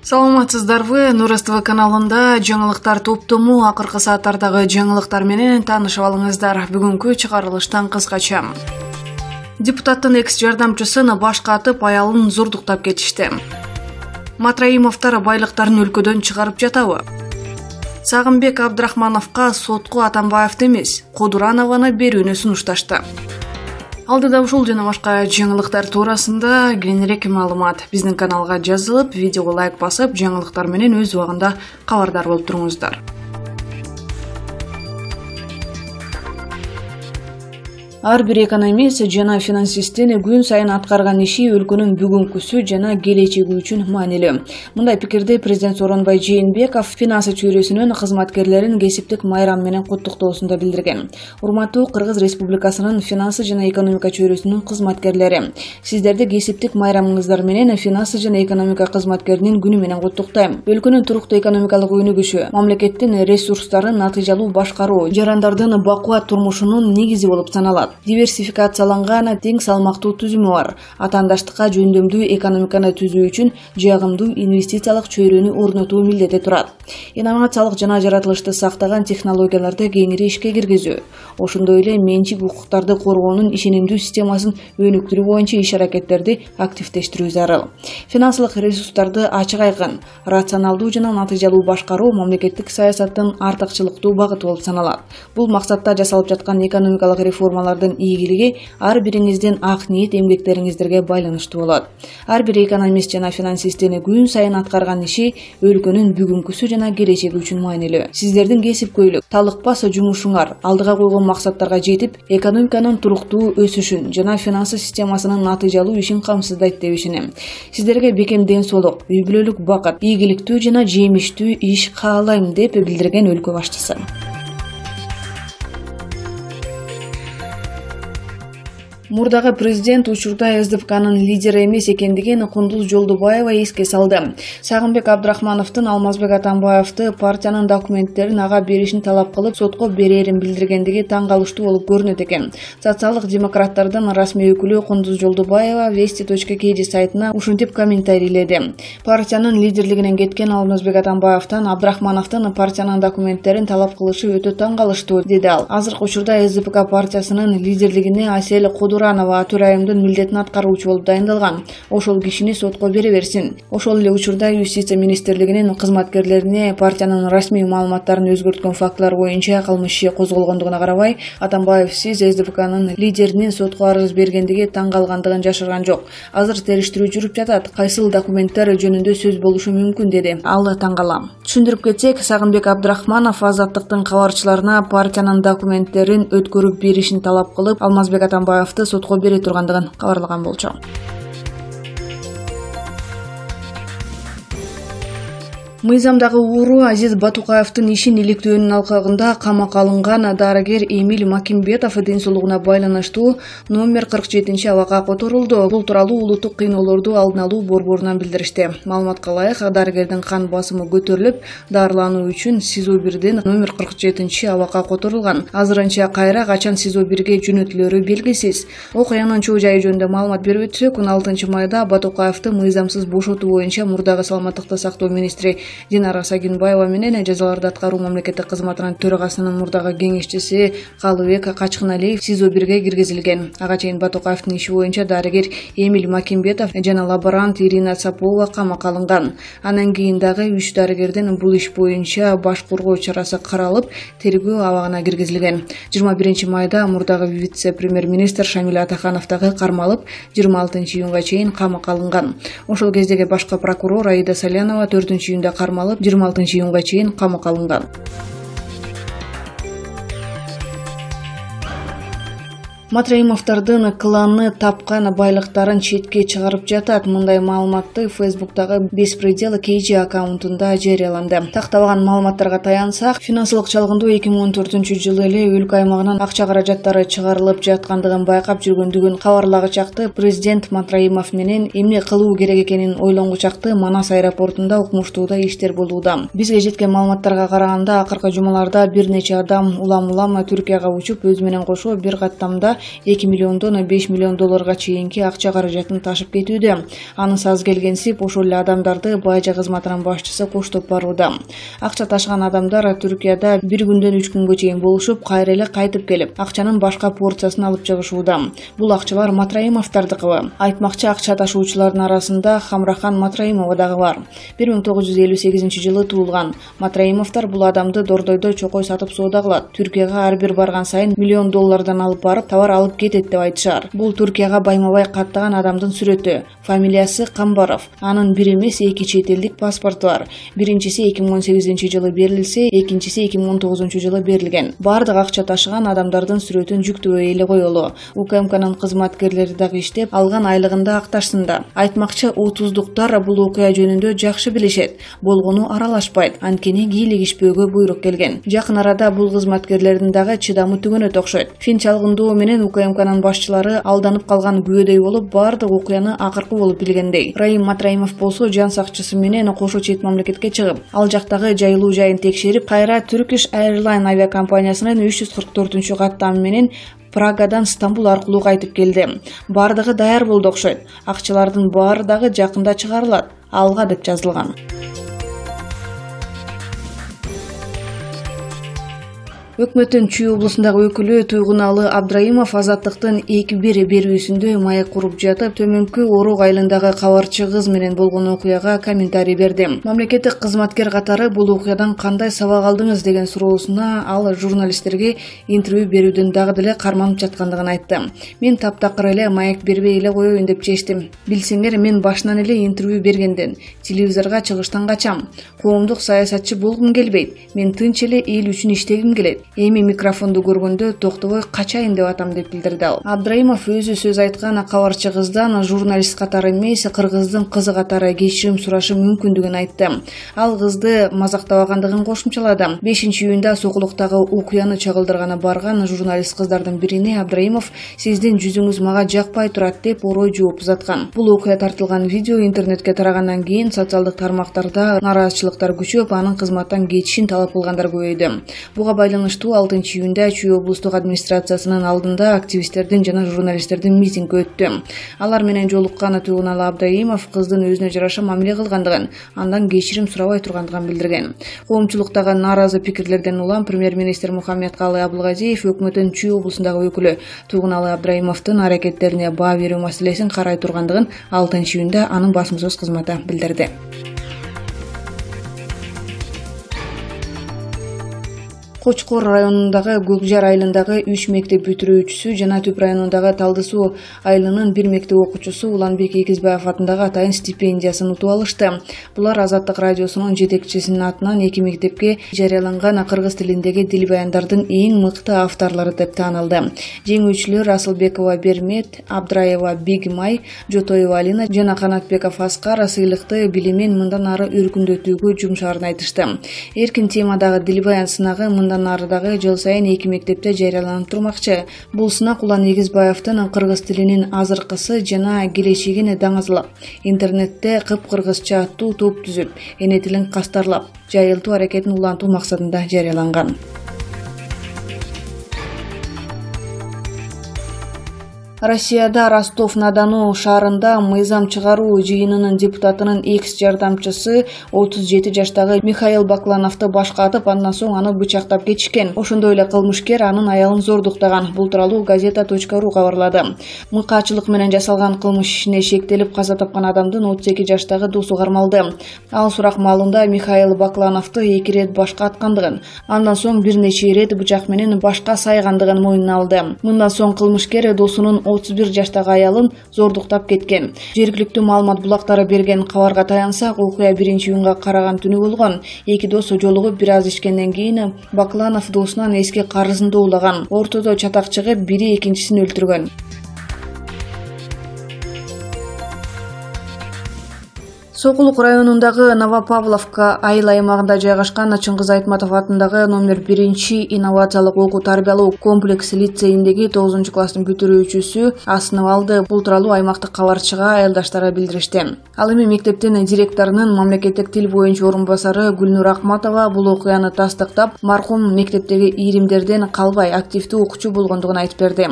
Саламатсыздарбы, Нур СТВ каналында жаңылыктар топтому акыркы сааттардагы жаңылыктар менен таанышып алыңыздар. Бүгүнкү чыгарылыштан кыскача. Депутаттын экс жардамчысын башка атып аялын зордуктап кетишти. Матраимовдор байлыктарын өлкөдөн чыгарып жатабы? Сагынбек Абдрахмановго сотко Атамбаевди эмес, Кодуранованы берүүнү сунушташты. Алдыда ушул жана башка жаңылыктар туурасында кеңирээк маалымат биздин каналга жазылып, видеого лайк басып, жаңылыктар менен өз убагында кабардар болуп туруңуздар. Ар бир экономист жана финансисттин күн сайын аткарган иши өлкөнүн бүгүнкүсү жана келечеги үчүн маанилүү. Мындай пикирди президент Сооронбай Жээнбеков финансы чөйрөсүнүн кызматкерлерин кесиптик майрам менен куттуктоосунда билдирген. Урматтуу Кыргыз Республикасынын финансы жана экономика чөйрөсүнүн кызматкерлери, сиздерди кесиптик майрамыңыздар менен финансы жана экономика кызматкеринин күнү менен куттуктайм. Өлкөнүн туруктуу экономикалык өнүгүшү, мамлекеттин ресурстарын натыйжалуу башкаруу жарандардын бакубат турмушунун негизи болуп саналат. Диверсификацияланган тең салмактуу түзүмү бар. Атаандаштыкка жөндөмдүү экономиканы түзүү үчүн жагымдуу инвестициялык чөйрөнү орнотуу милдети турат. Инновациялык жана жаратылышты сактаган технологияларды кеңири ишке киргизүү, ошондой эле менчик укуктарды коргоонун ишенимдүү системасын өнүктүрүү боюнча иш-аракеттерди активдештирүү зарыл. Финансылык ресурстарды ачык айкын, рационалдуу жана натыйжалуу башкаруу мамлекеттик саясаттын артыкчылыктуу багыты болуп саналат. Бул максатта жасалып жаткан экономикалык реформаларды ийгилиги ар бириңиздин ак ниет эмгектериңиздерге байланыштуу болот. Ар бир экономист жана финансисттин күн сайын аткарган иши өлкөнүн бүгүнкүсү жана келечеги үчүн маанилүү. Сиздердин кесипкөйлүк, талыкпас жумушуңар алдыга койгон максаттарга жетип, экономиканын туруктуу өсүшүн жана финансы системасынын натыйжалуу ишин камсыздайт деп ишенем. Сиздерге бекем ден соолук, үй бүлөлүк бакыт, ийгиликтүү жана жемиштүү иш каалайм деп билдирген өлкө башчысы. Мурдагы президент учурда СДПКнын лидери эмес экендигин Кундуз Жолдубаева эске салды. Сагынбек Абдрахмановдун Алмазбек Атамбаевди партиянын документтерин ага беришин талап кылып, сотко берерин билдиргендиги таң калыштуу болуп көрүнөт экен. Социалдык демократтардын расмий өкүлү Кундуз Жолдубаева Вести.kz сайтына ушинтип комментарийледи. Партиянын лидерлигинен кеткен Алмазбек Атамбаевдин Абдрахмановдун партиянын документтерин талап кылышы өтө таң калыштуу, деди ал. Азыркы учурда СДПК партиясынын лидерлигине Асель Кодуранова төрайымдын милдетин аткаруучу болуп дайындалган. Ошол кишини сотко бере берсин. Ошол эле учурда Юстиция министрлигинин кызматкерлерине партиянын расмий маалыматтарын өзгөрткөн фактылар боюнча кылмыш иши козголгондугуна карабай, Атамбаевсиз СДПКнын лидеринин сотко арыз бергендиги таң калгандыгын жашырган жок. Азыр териштирүү жүрүп жатат. Кайсыл документтер жөнүндө сөз болушу мүмкүн, деди. Ал таң калам. Түшүндүрүп кетсек, Сагынбек Абдрахманов Азаттыктын кабарчыларына партиянын документтерин өткөрүп беришин талап кылып, Алмазбек Атамбаевди сотко бере тургандыгын кабарлаган болчу. Мыйзамдагы ууру Азиз Батукаевдин ишин иликтөөнүн алкагында камакка алынган дарыгер Эмиль Макимбетов ден соолугуна байланыштуу номер 47 абакка которулду. Бул тууралуу улуттук кыйноолорду алдын алуу борборунан билдиришти. Маалыматка ылайык, дарыгердин кан басымы көтөрүлүп, дарылануу үчүн СИЗО-1ден номер 47 абакка которулган. Азырынча кайра качан СИЗО-1ге жөнөтүлөрү белгисиз. Окуянын чоо жайы жөнүндө маалымат берип өтсөк, 16 майда Батукаевди мыйзамсыз бошотуу боюнча мурдагы саламаттыкты сактоо министри Динара Сагинбаева менен жазаларды аткаруу мамлекеттик кызматынын төрагасынын мурдагы кеңешчиси Калыбек Качкыналиев СИЗО-1ге киргизилген. Ага чейин Батукаевдин иши боюнча дарыгер Эмиль Макимбетов жана лаборант Ирина Сапова камакка алынган. Анан кийин дагы 3 дарыгердин бул иш боюнча баш коргоо чарасы каралып, тергөө абагына киргизилген. 21 майда мурдагы вице-премьер-министр Шамиль Атаханов дагы кармалып, 26 июнга чейин камакка алынган. Ошол кездеги башкы прокурор Аида Салянова 4 июнда кармалып, 26 июнга чейин камакка алынган. Матраимовдордун кланы тапкан байлыктарын четке чыгарып жатат. Мындай маалыматты Facebook'тагы Беспредел KG аккаунтунда жарыяланды. Тактабаган маалыматтарга таянсак, финансылык чалгындоо 2014-жылы эле өлкө аймагынан акча каражаттары чыгарылып жаткандыгын байкап жүргөндүгүн кабарлагычакты президент Матраимов менен эмне кылуу керек экенин ойлонгучакты Манас аэропортунда укмуштууда иштер болууда. Бизге жеткен маалыматтарга караганда, акыркы жумаларда бир нече адам улам-улам Түркияга учуп, өз менен кошо бир каттамда акча 2 миллиондон 5 миллион долларга чейинки акча каражатын ташып кетүүдө. Анысы аз келгенсип ошол эле адамдарды бажы кызматынын башчысы коштоп барууда. Акча ташыган адамдар Түркияда 1 күндөн 3 күнгө чейин болушуп, кайра эле кайтып келип, акчанын башка порциясын алып чыгышууда. Бул акчалар Матраимовдардыкы. Айтмакчы, акча ташуучулардын арасында Хамрахан Матраимова дагы бар. 1958 туулган. Матраимовдар бул адамды Дордойдо чокой сатып соода кылат. Түркияга ар бир барган сайын $1 миллион алып барып, товар алып кетет деп айтышар. Бул Түркияга байма-бай каттаган адамдын сүрөтү. Фамилиясы Камбаров. Анын бир эмес 2 чет элдик паспорту бар. Биринчиси 2018 жылы берилсе, экинчиси 2019 жылы берилген. Бардык акча ташыган адамдардын сүрөтүн жүктөбөй эле коелу. УКМКнын кызматкерлери дагы иштеп, алган айлыгында акташсында. Айтмакчы, утуздуктар бул окуя жөнүндө жакшы билишет. Болгону аралашпайт. Анткени кийлигишпөөгө буйрук келген. Жакын арада бул кызматкерлердин дагы чыдамы түгөнөт окшойт. Фин чалгындоо менен УКМКнын башчылары алданып калган күбөдөй болуп, бардык окуяны акыркы болуп билгендей. Раим Матраимов болсо жан сакчысы менен кошо чет мамлекетке чыгып, ал жактагы жайылуу жайын текшерип, кайра Turkish Airlines авиакомпаниясынын 344-каттамы менен Прагадан Стамбул аркылуу кайтып келди. Бардыгы даяр болду окшойт. Акчалардын баары дагы жакында чыгарылат. Алга деп жазылган. Өкмөттүн Чүй облусундагы өкүлү Туйгуналы Абдраимов Азаттыктын 2-1 берүүсүндө маек куруп жатып, Төмөнкү Орук айылындагы кабарчы кыз менен болгон окуяга комментарий берди. Мамлекеттик кызматкер катары бул окуядан кандай сабак алдыңыз деген суроосуна ал журналисттерге интервью берүүдөн дагы деле карманып жаткандыгын айтты. Мен таптакыр эле маек бербей эле коеюн деп чечтим. Билсеңер, мен башынан эле интервью бергенден телевизорго чыгыштан качам. Коомдук саясатчы болгум келбейт. Мен тынч эле эл үчүн иштегим келет. Эми микрофонду көргөндө токтобой качайын деп атам деп билдирди ал. Абдраимов өзү сөз айткан кабарчы кыздан журналист катары эмес, кыргыздын кызы катары кечирим сурашы мүмкүндүгүн айтты. Ал кызды мазактабагандыгын кошумчалады. 5-июнда Сокулуктагы окуяны чагылдырганы барган журналист кыздардын бирине Абдраимов сиздин жүзүңүз мага жакпай турат деп орой жооп узаткан. Бул окуя тартылган видео интернетке тарагандан кийин социалдык тармактарда нараазычылыктар күчөп, анын кызматтан кетишин талап кылгандар көбөйдү. Буга байланыштуу 6-июнда Чүй облустук администрациясынын алдында активисттердин жана журналисттердин митинг өттү. Алар менен жолуккан Туйгуналы Абдраимов кыздын өзүнө жараша мамиле кылгандыгын, андан кечирим сурабай тургандыгын билдирген. Коомчулуктагы нааразы пикирлерден улам премьер-министр Мухаммедкалый Абылгазиев өкмөттүн Чүй облусундагы өкүлү Туйгуналы Абдраимовдун аракеттерине баа берүү маселесин карай тургандыгын 6-июнда анын басма сөз кызматы билдирди. Кочкор районундагы Көкжар айылындагы 3 мектеп бүтүрүүчүсү жана Түп районундагы Талды Суу айылынын 1 мектеп окуучусу Уланбек Эгизбаев атындагы атайын стипендиясын утуп алышты. Булар Азаттык радиосунун жетекчисинин атынан 2 мектепке жарыяланган кыргыз тилиндеги дил баяндардын эң мыкты авторлору деп таанылды. Жеңүүчүлөр Асылбекова Бермет, Абдраева Бигмай, Жотоева Алина жана Канатбеков Аскар сыйлыкты билимен мындан ары өркүндөтүүгө жумшаарын айтышты. Эркин темадагы дил баян сынагы нарыдагы жыл сайын 2 мектепте жарыяланып турмакчы. Бул сынак Улан Эгизбаевдин кыргыз тилинин азыркысы жана келечегин даңазалап, интернетте кып-кыргызча аттуу топ түзүп, эне тилин кастарлап, жайылтуу аракетин улантуу максатында жарыяланган. Россияда Ростов-на-Дону шаарында мыйзам чыгаруу жыйынынын депутатынын экс жардамчысы 37 жаштагы Михаил Баклановду башкатып, андан соң аны бычактап кетишкен. Ошондой эле кылмышкер анын аялын зордуктаган. Бул тууралуу газета.ру кабарлады. Мыкаачылык менен жасалган кылмыш ишине шектелип каза тапкан адамдын 32 жаштагы досу кармалды. Ал сурак маалында Михаил Баклановду 2 рет башкаткандыгын, андан соң бир нече рет бычак менен башка сайгандыгын мойнуна алды. Мындан соң кылмышкер досунун 31 жаштагы аялын зордуктап кеткен. Жергиликтүү маалымат булактары берген кабарга таянсак, окуя 1-июнга караган түнү болгон. Эки дос жолугуп бир аз ичкенден кийин Бакланов досунан эски карызын доолаган. Ортодо чатак чыгып, бири экинчисин өлтүргөн. Сокулук районундагы Новопавловка айыл аймагында жайгашкан Чыңгыз Айтматов атындагы номер 1 инновациялык окуу тарбиялоо комплекс лицейиндеги 9 класстын бүтүрүүчүсү асынып алды. Бул тууралуу аймактык кабарчыга айылдаштары билдиришти. Ал эми мектептин директорунун мамлекеттик тил боюнча орун басары Гүлнур Акматова бул окуяны тастыктап, маркум мектептеги ийримдерден калбай активдүү окуучу болгондугун айтып берди.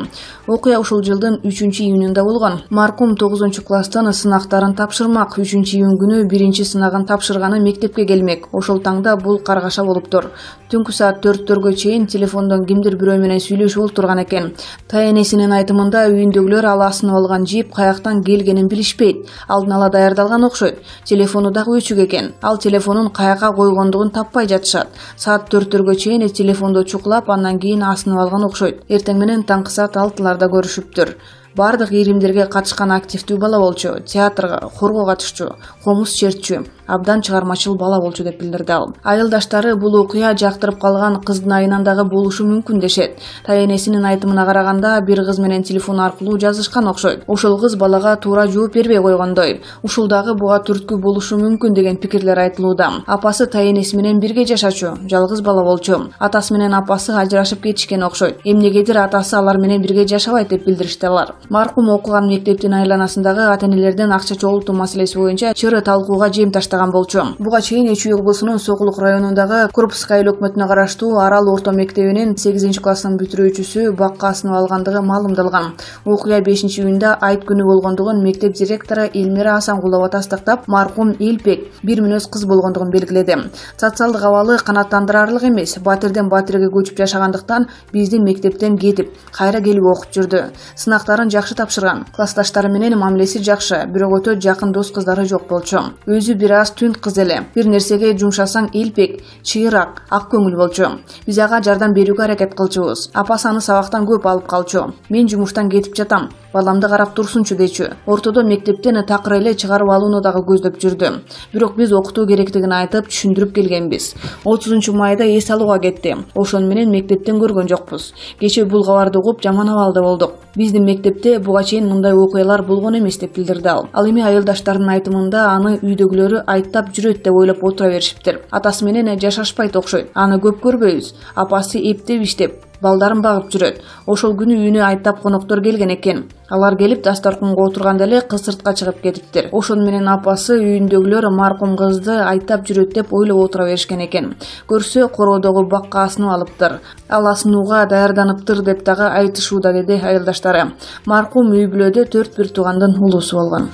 Окуя ушул жылдын 3-июнунда болгон. Маркум 9 класстын сынактарын тапшырмак. 3-июнь күнү биринчи сынагын тапшырганы мектепке келмек. Ошол таңда бул каргаша болуптур. Түнкү саат 4-төргө чейин телефондон кимдир бирөө менен сүйлөшүп отурган экен. Таенесинин айтымында үйүндөгүлөр ал асынып алган жип каяктан келгенин билишпейт. Алдын ала даярдалган окшойт. Телефону дагы өчүк экен. Ал телефонун каяка койгондугун таппай жатышат. Саат 4-төргө чейин телефонду чукулап, андан кийин асынып алган окшойт. Эртең менен таңкы саат 6-ларда көрүшүптүр. Бардык ийримдерге катышкан активдүү бала болчу, театрга, хорго катышчу, комуз чертчү, абдан чыгармачыл бала болчу деп билдирди ал. Айылдаштары бул окуя жактырып калган кыздын айынан дагы болушу мүмкүн дешет. Таенесинин айтымына караганда бир кыз менен телефон аркылуу жазышкан окшойт. Ошол кыз балага туура жооп бербей койгондой. Ушул дагы буга түрткү болушу мүмкүн деген пикирлер айтылууда. Апасы таенеси менен бирге жашачу, жалгыз бала болчу. Атасы менен апасы ажырашып кетишкен окшойт. Эмнегедир атасы алар менен бирге жашабайт деп билдиришти алар. Маркум окуган мектептин айланасындагы ата-энелерден акча чогултуу маселеси боюнча чыры талкууга жем таштаган болчу. Буга чейин Эчүй облусунун Сокулук районундагы Крупская айыл өкмөтүнө караштуу Арал орто мектебинин 8 класстын бүтүрүүчүсү бакка асынып алгандыгы маалымдалган. Окуя 5-июнда айт күнү болгондугун мектеп директору Элмира Асангулова тастыктап, маркум элпек, бир мүнөз кыз болгондугун белгиледи. Социалдык абалы канааттандырарлык эмес, батирден батирге көчүп жашагандыктан биздин мектептен кетип, кайра келип окуп жүрдү. Сынактарын жакшы тапшырган. Классташтары менен мамилеси жакшы, бирок өтө жакын дос кыздары жок болчу. Өзү бир аз түн кыз эле. Бир нерсеге жумшасаң элпек, чыйырак, ак көңүл болчу. Биз ага жардам берүүгө аракет кылчубуз. Апасы аны сабактан көп алып калчу. Мен жумуштан кетип жатам. Баламды карап турсунчу дечү. Ортодо мектептен такыр эле чыгарып алууну дагы көздөп жүрдү. Бирок биз окутуу керектигин айтып, түшүндүрүп келгенбиз. 30 майда эс алууга кетти. Ошон менен мектептен көргөн жокпуз. Кечээ бул кабарды угуп жаман абалда болдук. Биздин мектепте буга чейин мындай окуялар болгон эмес деп билдирди ал. Ал эми айылдаштарынын айтымында аны үйдөгүлөрү айттап жүрөт деп ойлоп отура беришиптир. Атасы менен жашашпайт окшойт. Аны көп көрбөйбүз. Апасы эптеп иштеп, балдарын багып жүрөт. Ошол күнү үйүнө айттап коноктор келген экен. Алар келип дастарканга отурганда эле кыз сыртка чыгып кетиптир. Ошон менен апасы үйүндөгүлөр маркум кызды айттап жүрөт деп ойлоп отура беришкен экен. Көрсө короодогу бакка асынып алыптыр. Ал асынууга даярданыптыр деп дагы айтышууда, деди айылдаштары. Маркум үй бүлөдө 4 бир туугандын улуусу болгон.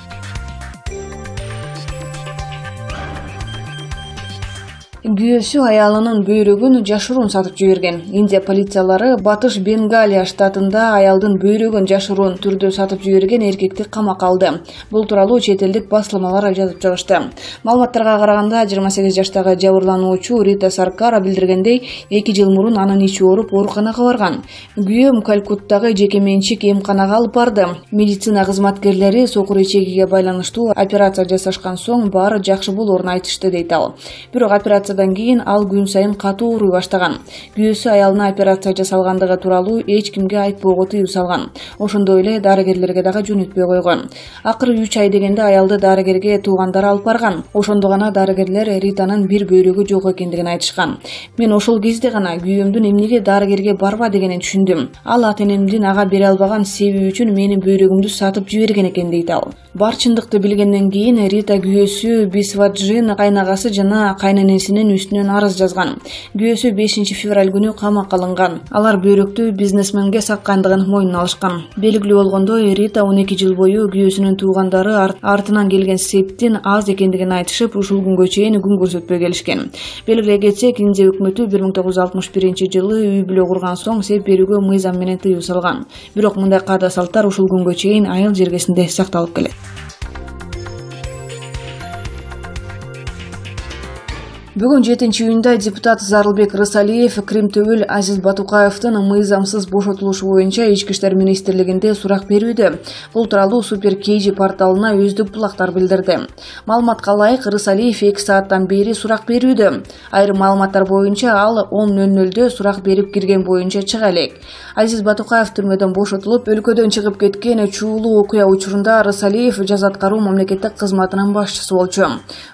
Күйөөсү аялынын бөйрөгүн жашыруун сатып жиберген. Индия полициялары Батыш Бенгалия штатында аялдын бөйрөгүн жашыруун түрдө сатып жиберген эркекти камакка алды. Бул тууралуу чет элдик басылмалар жазып чыгышты. Маалыматтарга караганда 28 жаштагы жабырлануучу Рита Саркара билдиргендей, 2 жыл мурун анын ичи ооруп ооруканага барган. Күйөөм Калькуттагы жеке менчик эмканага алып барды. Медицина кызматкерлери сокур ичегиге байланыштуу операция жасашкан соң баары жакшы болоорун айтышты, дейт ал. Бирок операциядан кийин ал күн сайын катуу ооруй баштаган. Күйөөсү аялына операция жасалгандыгы тууралуу эч кимге айтпоого тыюу салган. Ошондой эле дарыгерлерге дагы жөнөтпөй койгон. Акыры 3 ай дегенде аялды дарыгерге туугандары алып барган. Ошондо гана дарыгерлер Ританын бир бөйрөгү жок экендигин айтышкан. Мен ошол кезде гана күйөөмдүн эмнеге дарыгерге барба дегенин түшүндүм. Ал ата-энемдин ага бере албаган себеби үчүн менин бөйрөгүмдү сатып жиберген экен, дейт ал. Бар чындыкты билгенден кийин Рита күйөөсү Бисваджин кайнагасы жана кайненесинин үстүнөн арыз жазган. Күйөөсү 5 февраль күнү камакка алынган. Алар бөйрөктү бизнесменге саткандыгын мойнуна алышкан. Белгилүү болгондой, Рита 12 жыл бою күйөөсүнүн туугандары артынан келген септин аз экендигин айтышып, ушул күнгө чейин күн көрсөтпөй келишкен. Белгилей кетсек, Индия өкмөтү 1961 жылы үй бүлө курган соң сеп берүүгө мыйзам менен тыюу салган. Бирок мындай каада салттар ушул күнгө чейин айыл жергесинде сакталып келет. Бүгін 7-июнда депутат Зарылбек Рысалиев Кримтөбөл Азиз Батукаевтың мыйзамсыз бошотулушу боюнча Ички иштер министрлигинде сурак берүүдө. Бул тууралуу Супер Кейджи порталына өздүк булактар билдирди. Маалыматка ылайык, Рысалиев 2 сааттан бери сурак берүүдө. Айрым маалыматтар боюнча ал 10:00 сурак берип кирген боюнча чыга элек. Азиз Батукаев түрмөдөн бошотулуп, өлкөдөн чыгып кеткен чуулуу окуя учурунда Рысалиев жаза аткаруу мамлекеттик кызматынын башчысы болчу.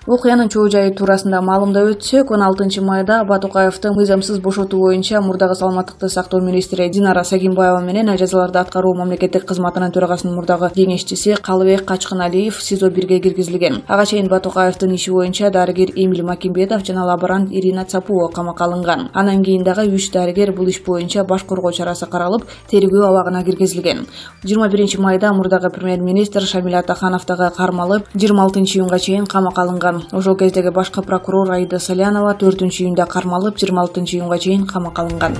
Окуянын чоо жайы туурасында маалымдап өтсөк, 16 майда Батукаевдин мыйзамсыз бошотуу боюнча мурдагы саламаттыкты сактоо министри Динара Сагимбаева менен жазаларды аткаруу мамлекеттик кызматынын төрагасынын мурдагы кеңешчиси Калыбек Качкыналиев СИЗО 1-ге киргизилген. Ага чейин Батукаевдин иши боюнча дарыгер Эмиль Макимбетов жана лаборант Ирина Цапуова камакка алынган. Анан кийин дагы 3 дарыгер бул иш боюнча баш коргоо чарасы каралып, тергөө абагына киргизилген. 21 майда мурдагы премьер-министр Шамиль Атаханов дагы кармалып, 26 июнга чейин камакка алынган. Ошол кездеги башкы прокурор Аида Салянова 4 июнда кармалып, 26 июнга чейин камакка алынган.